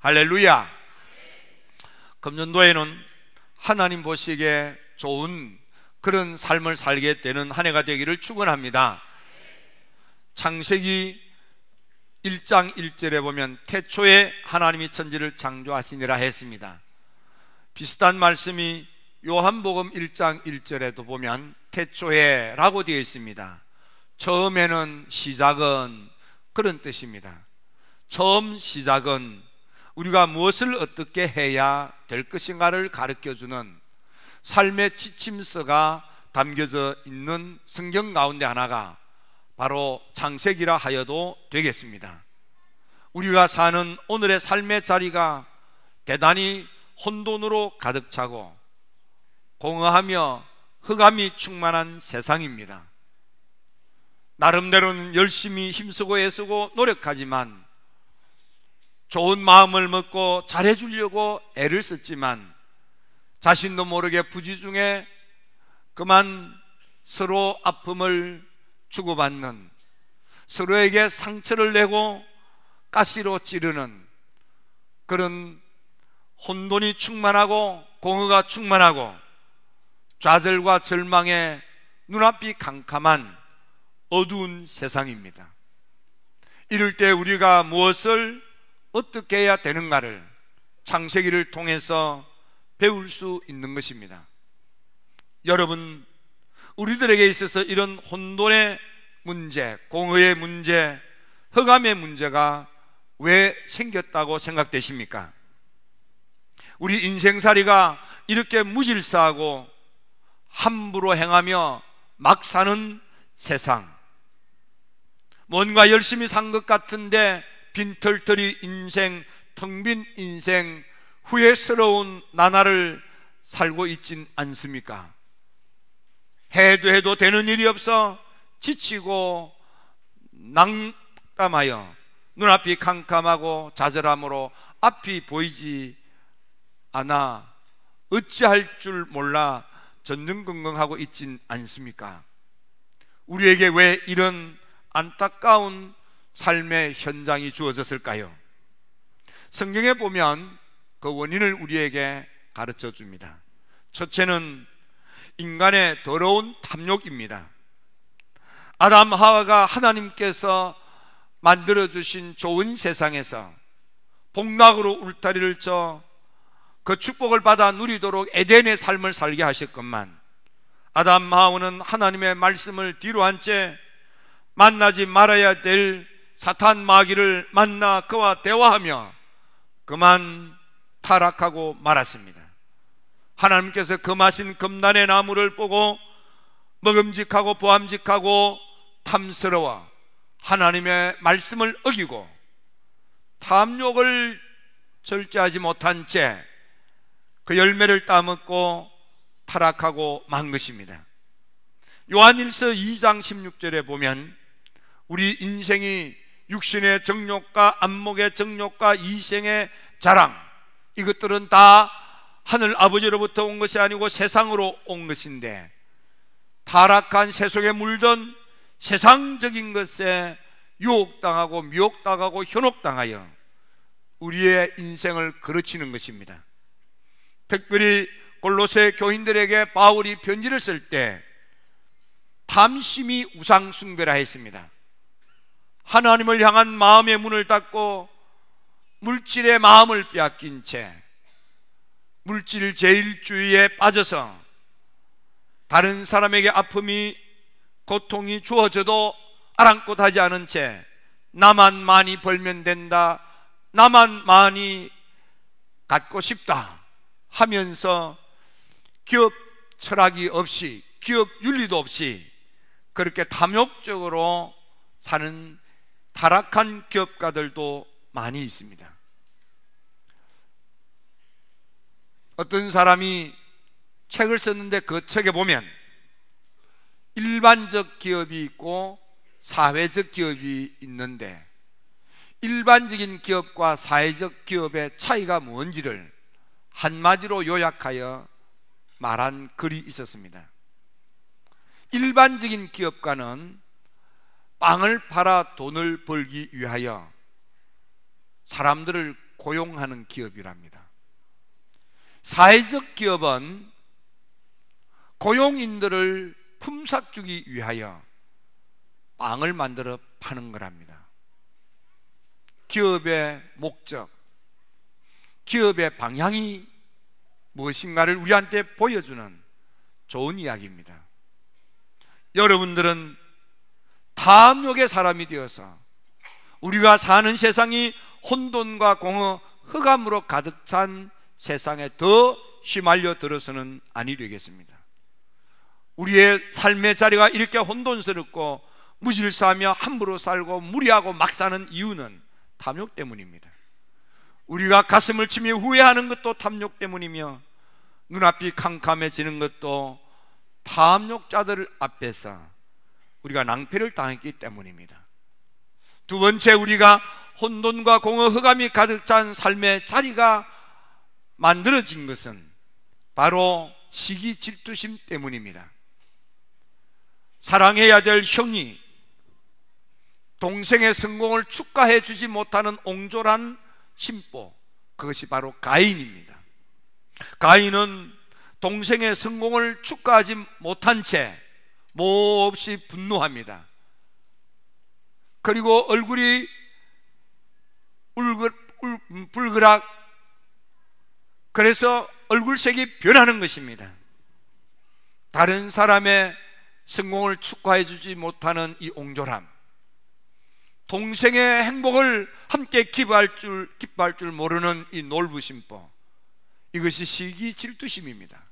할렐루야. 금년도에는 하나님 보시기에 좋은 그런 삶을 살게 되는 한 해가 되기를 축원합니다. 창세기 1장 1절에 보면 태초에 하나님이 천지를 창조하시니라 했습니다. 비슷한 말씀이 요한복음 1장 1절에도 보면 태초에 라고 되어 있습니다. 처음에는, 시작은, 그런 뜻입니다. 처음 시작은 우리가 무엇을 어떻게 해야 될 것인가를 가르쳐주는 삶의 지침서가 담겨져 있는 성경 가운데 하나가 바로 창세기라 하여도 되겠습니다. 우리가 사는 오늘의 삶의 자리가 대단히 혼돈으로 가득 차고 공허하며 흑암이 충만한 세상입니다. 나름대로는 열심히 힘쓰고 애쓰고 노력하지만, 좋은 마음을 먹고 잘해주려고 애를 썼지만 자신도 모르게 부지 중에 그만 서로 아픔을 주고받는, 서로에게 상처를 내고 가시로 찌르는 그런 혼돈이 충만하고 공허가 충만하고 좌절과 절망에 눈앞이 캄캄한 어두운 세상입니다. 이럴 때 우리가 무엇을 어떻게 해야 되는가를 창세기를 통해서 배울 수 있는 것입니다. 여러분, 우리들에게 있어서 이런 혼돈의 문제, 공허의 문제, 흑암의 문제가 왜 생겼다고 생각되십니까? 우리 인생살이가 이렇게 무질서하고 함부로 행하며 막 사는 세상, 뭔가 열심히 산 것 같은데 빈털터리 인생, 텅 빈 인생, 후회스러운 나날을 살고 있진 않습니까? 해도 되는 일이 없어 지치고 낙담하여 눈앞이 캄캄하고 좌절함으로 앞이 보이지 않아 어찌할 줄 몰라 전전긍긍하고 있진 않습니까? 우리에게 왜 이런 안타까운 삶의 현장이 주어졌을까요? 성경에 보면 그 원인을 우리에게 가르쳐 줍니다. 첫째는 인간의 더러운 탐욕입니다. 아담 하와가 하나님께서 만들어주신 좋은 세상에서 복락으로 울타리를 쳐 그 축복을 받아 누리도록 에덴의 삶을 살게 하셨건만, 아담 하와는 하나님의 말씀을 뒤로 한 채 만나지 말아야 될 사탄 마귀를 만나 그와 대화하며 그만 타락하고 말았습니다. 하나님께서 금하신 금단의 나무를 보고 먹음직하고 보암직하고 탐스러워 하나님의 말씀을 어기고 탐욕을 절제하지 못한 채 그 열매를 따먹고 타락하고 만 것입니다. 요한일서 2장 16절에 보면 우리 인생이 육신의 정욕과 안목의 정욕과 이생의 자랑, 이것들은 다 하늘 아버지로부터 온 것이 아니고 세상으로 온 것인데, 타락한 세속에 물든 세상적인 것에 유혹당하고 미혹당하고 현혹당하여 우리의 인생을 그르치는 것입니다. 특별히 골로새 교인들에게 바울이 편지를 쓸 때 탐심이 우상 숭배라 했습니다. 하나님을 향한 마음의 문을 닫고 물질의 마음을 빼앗긴 채 물질 제일주의에 빠져서 다른 사람에게 아픔이, 고통이 주어져도 아랑곳 하지 않은 채 나만 많이 벌면 된다, 나만 많이 갖고 싶다 하면서 기업 철학이 없이, 기업 윤리도 없이 그렇게 탐욕적으로 사는 타락한 기업가들도 많이 있습니다. 어떤 사람이 책을 썼는데 그 책에 보면 일반적 기업이 있고 사회적 기업이 있는데, 일반적인 기업과 사회적 기업의 차이가 뭔지를 한마디로 요약하여 말한 글이 있었습니다. 일반적인 기업가는 빵을 팔아 돈을 벌기 위하여 사람들을 고용하는 기업이랍니다. 사회적 기업은 고용인들을 품삯 주기 위하여 빵을 만들어 파는 거랍니다. 기업의 목적, 기업의 방향이 무엇인가를 우리한테 보여주는 좋은 이야기입니다. 여러분들은 탐욕의 사람이 되어서 우리가 사는 세상이 혼돈과 공허, 흑암으로 가득 찬 세상에 더 휘말려 들어서는 아니 되겠습니다. 우리의 삶의 자리가 이렇게 혼돈스럽고 무질서하며 함부로 살고 무리하고 막 사는 이유는 탐욕 때문입니다. 우리가 가슴을 치며 후회하는 것도 탐욕 때문이며 눈앞이 캄캄해지는 것도 탐욕자들 앞에서 우리가 낭패를 당했기 때문입니다. 두 번째, 우리가 혼돈과 공허, 흑암이 가득 찬 삶의 자리가 만들어진 것은 바로 시기 질투심 때문입니다. 사랑해야 될 형이 동생의 성공을 축하해 주지 못하는 옹졸한 심보, 그것이 바로 가인입니다. 가인은 동생의 성공을 축하하지 못한 채 몹시 분노합니다. 그리고 얼굴이 불그락, 그래서 얼굴색이 변하는 것입니다. 다른 사람의 성공을 축하해 주지 못하는 이 옹졸함, 동생의 행복을 함께 기뻐할 줄 모르는 이 놀부심보, 이것이 시기 질투심입니다.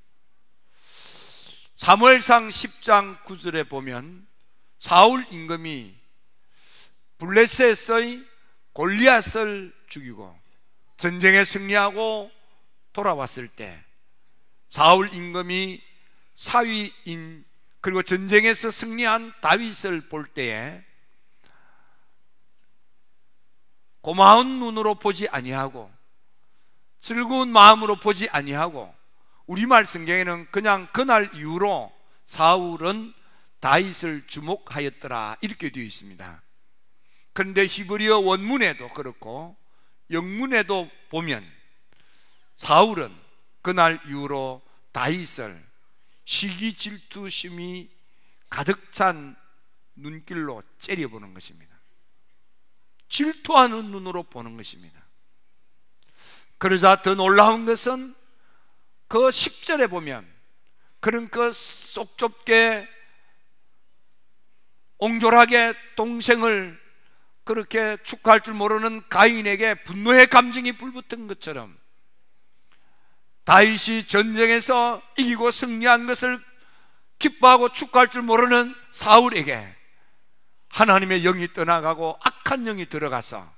사무엘상 10장 9절에 보면 사울 임금이 블레셋의 골리앗을 죽이고 전쟁에 승리하고 돌아왔을 때 사울 임금이 사위인 그리고 전쟁에서 승리한 다윗을 볼 때에 고마운 눈으로 보지 아니하고 즐거운 마음으로 보지 아니하고, 우리말 성경에는 그냥 그날 이후로 사울은 다윗을 주목하였더라 이렇게 되어 있습니다. 그런데 히브리어 원문에도 그렇고 영문에도 보면 사울은 그날 이후로 다윗을 시기 질투심이 가득 찬 눈길로 째려보는 것입니다. 질투하는 눈으로 보는 것입니다. 그러자 더 놀라운 것은 그 10절에 보면 그런 그 속 좁게 옹졸하게 동생을 그렇게 축하할 줄 모르는 가인에게 분노의 감정이 불붙은 것처럼 다윗이 전쟁에서 이기고 승리한 것을 기뻐하고 축하할 줄 모르는 사울에게 하나님의 영이 떠나가고 악한 영이 들어가서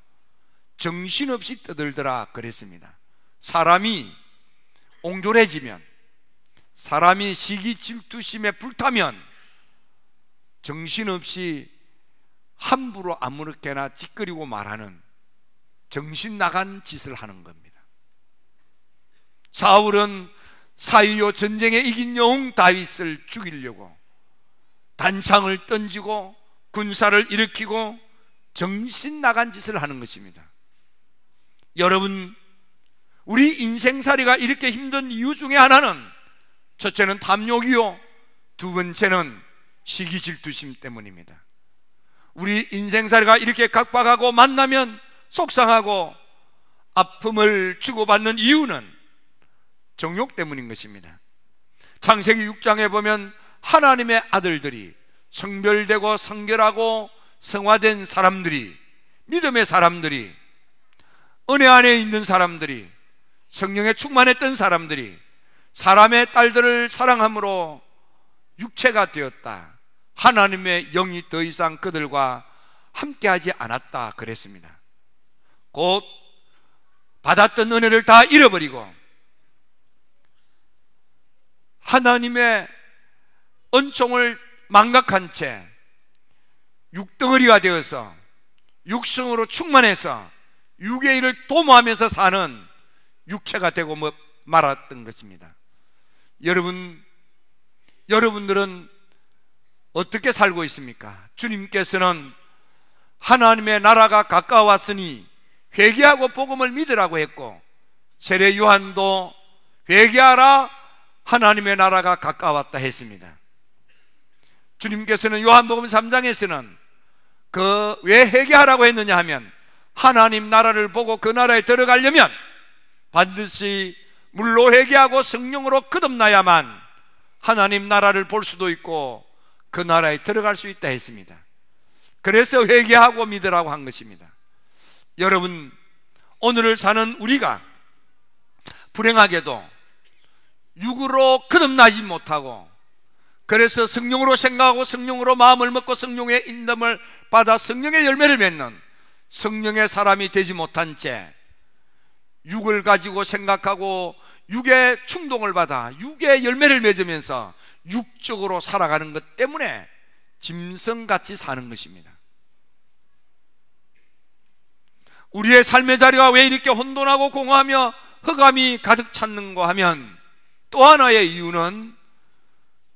정신없이 떠들더라 그랬습니다. 사람이 옹졸해지면, 사람이 시기 질투심에 불타면 정신없이 함부로 아무렇게나 찌끄리고 말하는 정신 나간 짓을 하는 겁니다. 사울은 사위요 전쟁에 이긴 영웅 다윗을 죽이려고 단창을 던지고 군사를 일으키고 정신 나간 짓을 하는 것입니다. 여러분, 우리 인생살이가 이렇게 힘든 이유 중에 하나는 첫째는 탐욕이요, 두 번째는 시기 질투심 때문입니다. 우리 인생살이가 이렇게 각박하고 만나면 속상하고 아픔을 주고받는 이유는 정욕 때문인 것입니다. 창세기 6장에 보면 하나님의 아들들이 성별되고 성결하고 성화된 사람들이, 믿음의 사람들이, 은혜 안에 있는 사람들이, 성령에 충만했던 사람들이 사람의 딸들을 사랑함으로 육체가 되었다, 하나님의 영이 더 이상 그들과 함께하지 않았다 그랬습니다. 곧 받았던 은혜를 다 잃어버리고 하나님의 은총을 망각한 채 육덩어리가 되어서 육성으로 충만해서 육의 일을 도모하면서 사는 육체가 되고 말았던 것입니다. 여러분들은 어떻게 살고 있습니까? 주님께서는 하나님의 나라가 가까웠으니 회개하고 복음을 믿으라고 했고, 세례 요한도 회개하라, 하나님의 나라가 가까웠다 했습니다. 주님께서는 요한복음 3장에서는 왜 회개하라고 했느냐 하면, 하나님 나라를 보고 그 나라에 들어가려면 반드시 물로 회개하고 성령으로 거듭나야만 하나님 나라를 볼 수도 있고 그 나라에 들어갈 수 있다 했습니다. 그래서 회개하고 믿으라고 한 것입니다. 여러분, 오늘을 사는 우리가 불행하게도 육으로 거듭나지 못하고, 그래서 성령으로 생각하고 성령으로 마음을 먹고 성령의 인도를 받아 성령의 열매를 맺는 성령의 사람이 되지 못한 채 육을 가지고 생각하고 육의 충동을 받아 육의 열매를 맺으면서 육적으로 살아가는 것 때문에 짐승같이 사는 것입니다. 우리의 삶의 자리가 왜 이렇게 혼돈하고 공허하며 흑암이 가득 찼는가 하면, 또 하나의 이유는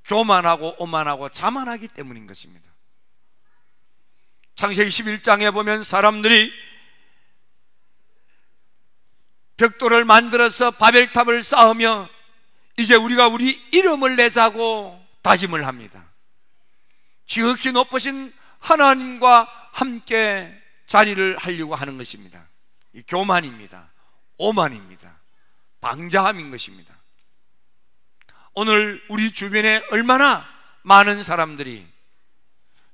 교만하고 오만하고 자만하기 때문인 것입니다. 창세기 11장에 보면 사람들이 벽돌을 만들어서 바벨탑을 쌓으며 이제 우리가 우리 이름을 내자고 다짐을 합니다. 지극히 높으신 하나님과 함께 자리를 하려고 하는 것입니다. 이 교만입니다. 오만입니다. 방자함인 것입니다. 오늘 우리 주변에 얼마나 많은 사람들이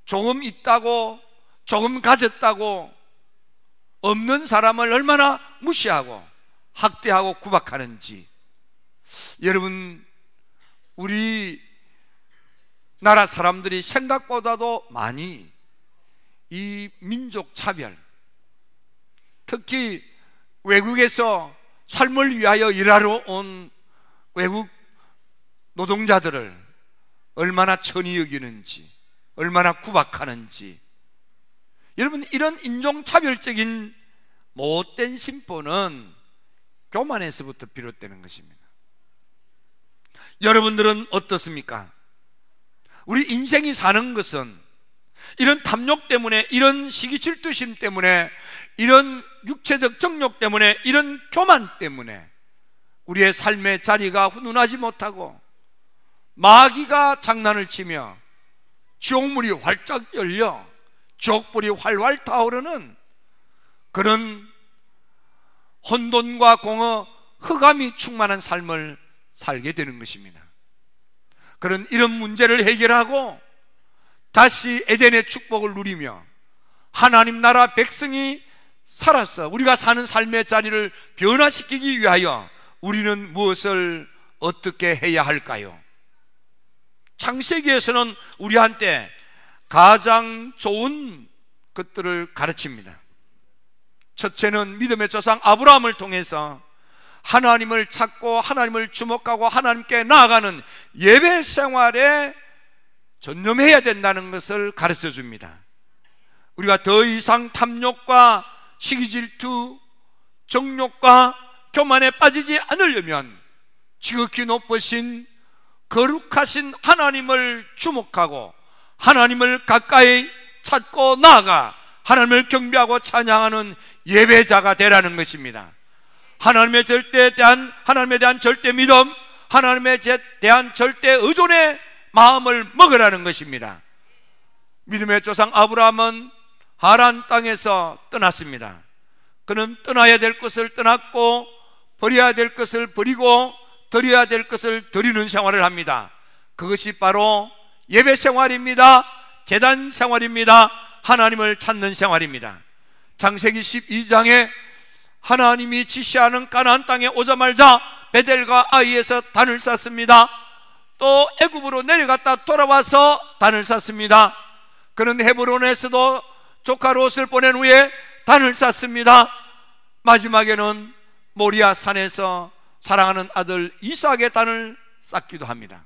조금 있다고, 조금 가졌다고 없는 사람을 얼마나 무시하고 학대하고 구박하는지. 여러분, 우리 나라 사람들이 생각보다도 많이 이 민족 차별, 특히 외국에서 삶을 위하여 일하러 온 외국 노동자들을 얼마나 천히 여기는지, 얼마나 구박하는지. 여러분, 이런 인종차별적인 못된 심보는 교만에서부터 비롯되는 것입니다. 여러분들은 어떻습니까? 우리 인생이 사는 것은 이런 탐욕 때문에, 이런 시기질투심 때문에, 이런 육체적 정욕 때문에, 이런 교만 때문에 우리의 삶의 자리가 훈훈하지 못하고 마귀가 장난을 치며 지옥문이 활짝 열려 지옥불이 활활 타오르는 그런 혼돈과 공허, 흑암이 충만한 삶을 살게 되는 것입니다. 이런 문제를 해결하고 다시 에덴의 축복을 누리며 하나님 나라 백성이 살아서 우리가 사는 삶의 자리를 변화시키기 위하여 우리는 무엇을 어떻게 해야 할까요? 창세기에서는 우리한테 가장 좋은 것들을 가르칩니다. 첫째는 믿음의 조상 아브라함을 통해서 하나님을 찾고 하나님을 주목하고 하나님께 나아가는 예배 생활에 전념해야 된다는 것을 가르쳐 줍니다. 우리가 더 이상 탐욕과 시기질투, 정욕과 교만에 빠지지 않으려면 지극히 높으신 거룩하신 하나님을 주목하고 하나님을 가까이 찾고 나아가 하나님을 경배하고 찬양하는 예배자가 되라는 것입니다. 하나님에 대한 절대 믿음, 하나님에 대한 절대 의존의 마음을 먹으라는 것입니다. 믿음의 조상 아브라함은 하란 땅에서 떠났습니다. 그는 떠나야 될 것을 떠났고 버려야 될 것을 버리고 드려야 될 것을 드리는 생활을 합니다. 그것이 바로 예배 생활입니다. 제단 생활입니다. 하나님을 찾는 생활입니다. 창세기 12장에 하나님이 지시하는 가나안 땅에 오자마자 베델과 아이에서 단을 쌌습니다. 또 애굽으로 내려갔다 돌아와서 단을 쌌습니다. 그는 헤브론에서도 조카 롯을 보낸 후에 단을 쌌습니다. 마지막에는 모리아 산에서 사랑하는 아들 이삭의 단을 쌓기도 합니다.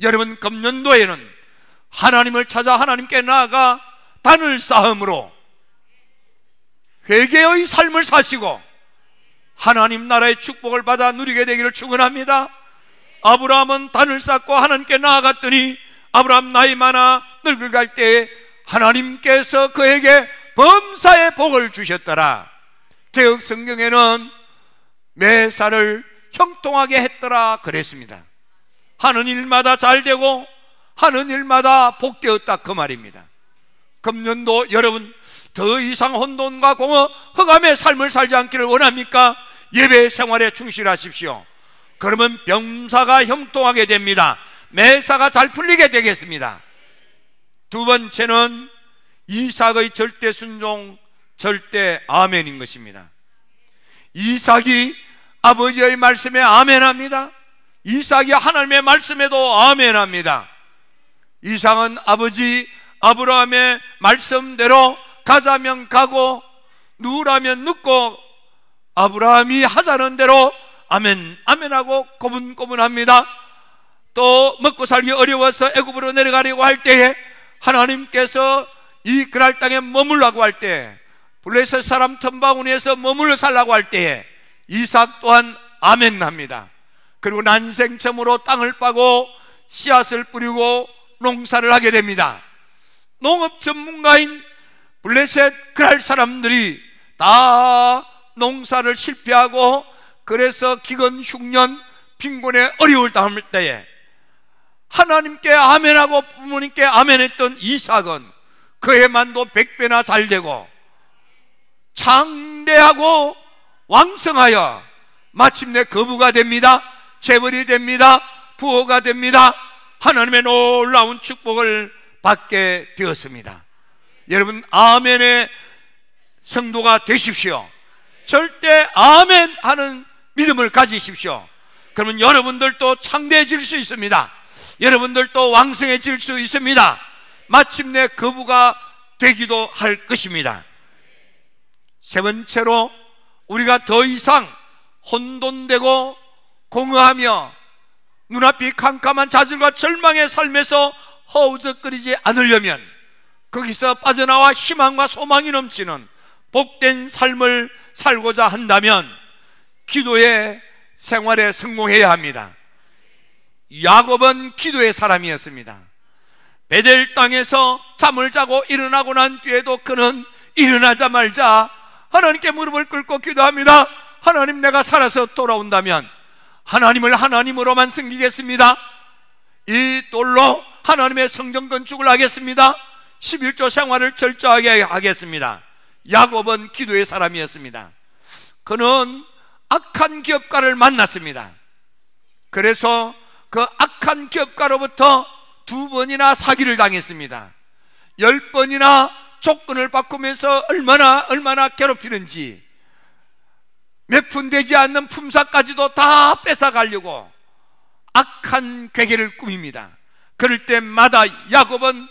여러분, 금년도에는 하나님을 찾아 하나님께 나아가 단을 쌓음으로 회개의 삶을 사시고 하나님 나라의 축복을 받아 누리게 되기를 축원합니다. 아브라함은 단을 쌓고 하나님께 나아갔더니 아브라함 나이 많아 늙어갈 때에 하나님께서 그에게 범사의 복을 주셨더라. 개혁 성경에는 매사를 형통하게 했더라 그랬습니다. 하는 일마다 잘 되고 하는 일마다 복되었다 그 말입니다. 금년도 여러분 더 이상 혼돈과 공허 흑암의 삶을 살지 않기를 원합니까? 예배 생활에 충실하십시오. 그러면 병사가 형통하게 됩니다. 매사가 잘 풀리게 되겠습니다. 두 번째는 이삭의 절대 순종, 절대 아멘인 것입니다. 이삭이 아버지의 말씀에 아멘합니다. 이삭이 하나님의 말씀에도 아멘합니다. 이삭은 아버지 아브라함의 말씀대로 가자면 가고 누우라면 눕고 아브라함이 하자는 대로 아멘 아멘하고 고분고분합니다. 또 먹고 살기 어려워서 애굽으로 내려가려고 할 때에 하나님께서 이 그랄 땅에 머물라고 할 때, 블레셋 사람 텀바구니에서 머물러 살라고 할 때에 이삭 또한 아멘합니다. 그리고 난생 처음으로 땅을 파고 씨앗을 뿌리고 농사를 하게 됩니다. 농업 전문가인 블레셋 그랄 사람들이 다 농사를 실패하고 그래서 기근 흉년 빈곤에 어려울 당할 때에 하나님께 아멘하고 부모님께 아멘했던 이삭은 그의 만도 100배나 잘 되고 장대하고 왕성하여 마침내 거부가 됩니다. 재벌이 됩니다. 부호가 됩니다. 하나님의 놀라운 축복을 받게 되었습니다. 여러분 아멘의 성도가 되십시오. 절대 아멘 하는 믿음을 가지십시오. 그러면 여러분들도 창대해질 수 있습니다. 여러분들도 왕성해질 수 있습니다. 마침내 거부가 되기도 할 것입니다. 세 번째로 우리가 더 이상 혼돈되고 공허하며 눈앞이 캄캄한 좌절과 절망의 삶에서 허우적거리지 않으려면 거기서 빠져나와 희망과 소망이 넘치는 복된 삶을 살고자 한다면 기도의 생활에 성공해야 합니다. 야곱은 기도의 사람이었습니다. 베델 땅에서 잠을 자고 일어나고 난 뒤에도 그는 일어나자마자 하나님께 무릎을 꿇고 기도합니다. 하나님, 내가 살아서 돌아온다면 하나님을 하나님으로만 섬기겠습니다. 이 돌로 하나님의 성전 건축을 하겠습니다. 11조 생활을 철저하게 하겠습니다. 야곱은 기도의 사람이었습니다. 그는 악한 기업가를 만났습니다. 그래서 그 악한 기업가로부터 2번이나 사기를 당했습니다. 10번이나 조건을 바꾸면서 얼마나 괴롭히는지, 몇 푼 되지 않는 품삯까지도 다 뺏어가려고 악한 괴계를 꾸밉니다. 그럴 때마다 야곱은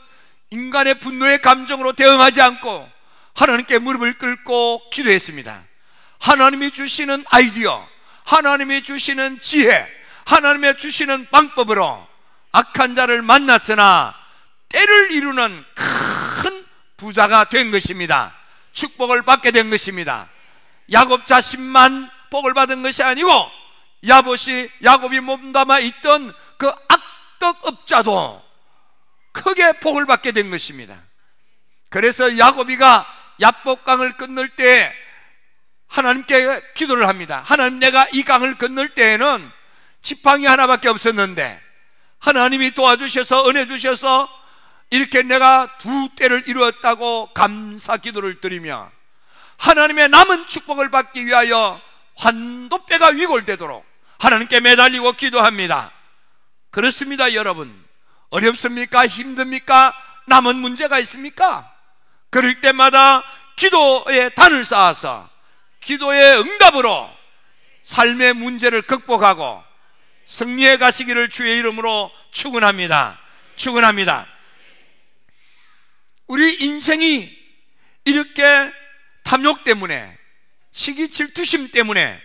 인간의 분노의 감정으로 대응하지 않고 하나님께 무릎을 꿇고 기도했습니다. 하나님이 주시는 아이디어, 하나님이 주시는 지혜, 하나님이 주시는 방법으로 악한 자를 만났으나 때를 이루는 큰 부자가 된 것입니다. 축복을 받게 된 것입니다. 야곱 자신만 복을 받은 것이 아니고 야곱이 몸담아 있던 그 악덕업자도 크게 복을 받게 된 것입니다. 그래서 야곱이가 야복강을 건널 때 하나님께 기도를 합니다. 하나님, 내가 이 강을 건널 때에는 지팡이 하나밖에 없었는데 하나님이 도와주셔서 은혜 주셔서 이렇게 내가 2대를 이루었다고 감사 기도를 드리며 하나님의 남은 축복을 받기 위하여 환도뼈가 위골되도록 하나님께 매달리고 기도합니다. 그렇습니다. 여러분, 어렵습니까? 힘듭니까? 남은 문제가 있습니까? 그럴 때마다 기도의 단을 쌓아서 기도의 응답으로 삶의 문제를 극복하고 승리해 가시기를 주의 이름으로 축원합니다. 축원합니다. 우리 인생이 이렇게 탐욕 때문에, 시기 질투심 때문에,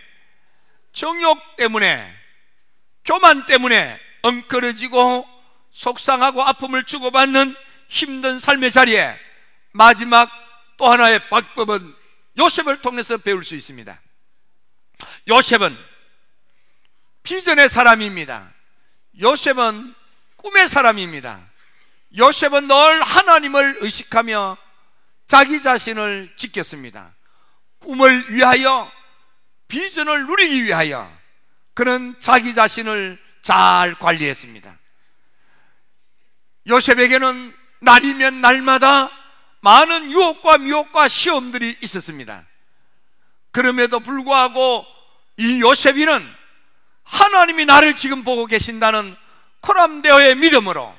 정욕 때문에, 교만 때문에 엉클어지고 속상하고 아픔을 주고받는 힘든 삶의 자리에 마지막 또 하나의 방법은 요셉을 통해서 배울 수 있습니다. 요셉은 비전의 사람입니다. 요셉은 꿈의 사람입니다. 요셉은 늘 하나님을 의식하며 자기 자신을 지켰습니다. 꿈을 위하여, 비전을 누리기 위하여 그는 자기 자신을 잘 관리했습니다. 요셉에게는 날이면 날마다 많은 유혹과 미혹과 시험들이 있었습니다. 그럼에도 불구하고 이 요셉이는 하나님이 나를 지금 보고 계신다는 코람데오의 믿음으로,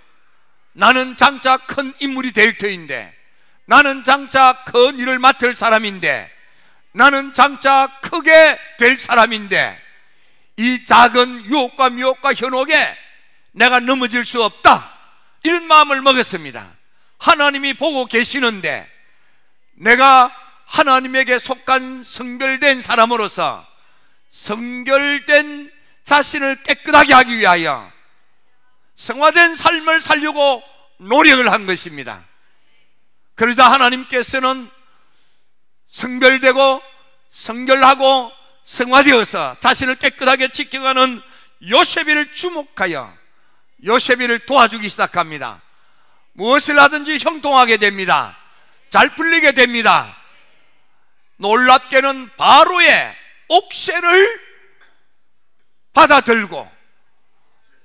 나는 장차 큰 인물이 될 터인데, 나는 장차 큰 일을 맡을 사람인데, 나는 장차 크게 될 사람인데, 이 작은 유혹과 미혹과 현혹에 내가 넘어질 수 없다, 이런 마음을 먹었습니다. 하나님이 보고 계시는데 내가 하나님에게 속한 성별된 사람으로서 성결된 자신을 깨끗하게 하기 위하여 성화된 삶을 살려고 노력을 한 것입니다. 그러자 하나님께서는 성별되고 성결하고 성화되어서 자신을 깨끗하게 지켜가는 요셉이를 주목하여 요셉이를 도와주기 시작합니다. 무엇을 하든지 형통하게 됩니다. 잘 풀리게 됩니다. 놀랍게는 바로의 옥새를 받아들고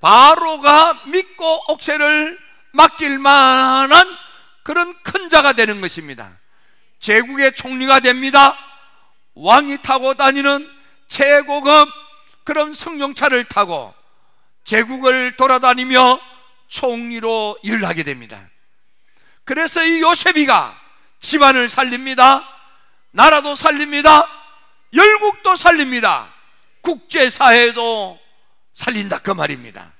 바로가 믿고 옥새를 맡길 만한 그런 큰 자가 되는 것입니다. 제국의 총리가 됩니다. 왕이 타고 다니는 최고급 그런 승용차를 타고 제국을 돌아다니며 총리로 일을 하게 됩니다. 그래서 이 요셉이가 집안을 살립니다. 나라도 살립니다. 열국도 살립니다. 국제사회도 살린다, 그 말입니다.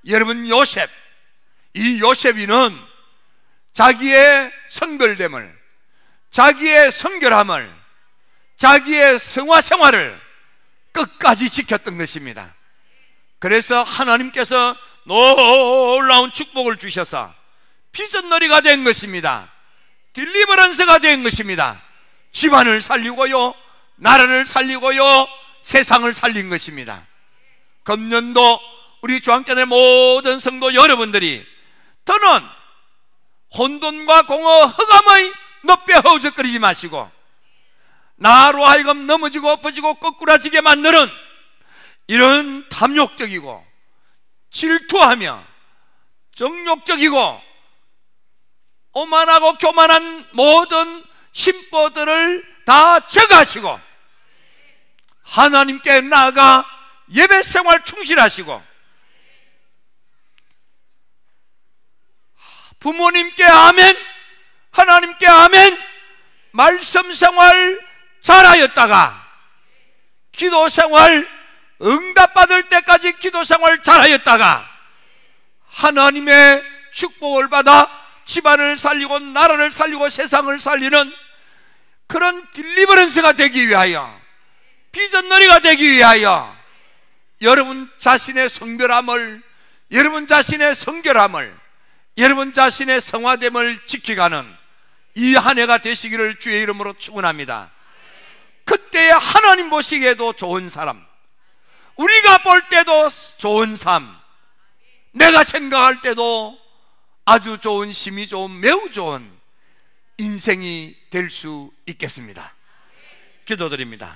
여러분, 요셉, 이 요셉이는 자기의 성별됨을, 자기의 성결함을, 자기의 성화 생활을 끝까지 지켰던 것입니다. 그래서 하나님께서 놀라운 축복을 주셔서 비전너리가 된 것입니다. 딜리버런스가 된 것입니다. 집안을 살리고요, 나라를 살리고요, 세상을 살린 것입니다. 금년도 우리 중앙교회 모든 성도 여러분들이 더는 혼돈과 공허 흑암의 늪에 허우적거리지 마시고 나로 하여금 넘어지고 엎어지고 거꾸라지게 만드는 이런 탐욕적이고 질투하며 정욕적이고 오만하고 교만한 모든 심보들을 다 제거하시고 하나님께 나아가 예배생활 충실하시고 부모님께 아멘, 하나님께 아멘, 말씀생활 잘하였다가 기도생활 응답받을 때까지 기도생활 잘하였다가 하나님의 축복을 받아 집안을 살리고 나라를 살리고 세상을 살리는 그런 딜리버런스가 되기 위하여, 비전너리가 되기 위하여 여러분 자신의 성별함을, 여러분 자신의 성결함을, 여러분 자신의 성화됨을 지켜가는 이 한 해가 되시기를 주의 이름으로 축원합니다. 그때에 하나님 보시기에도 좋은 사람, 우리가 볼 때도 좋은 삶, 내가 생각할 때도 아주 좋은, 심이 좋은, 매우 좋은 인생이 될 수 있겠습니다. 기도드립니다.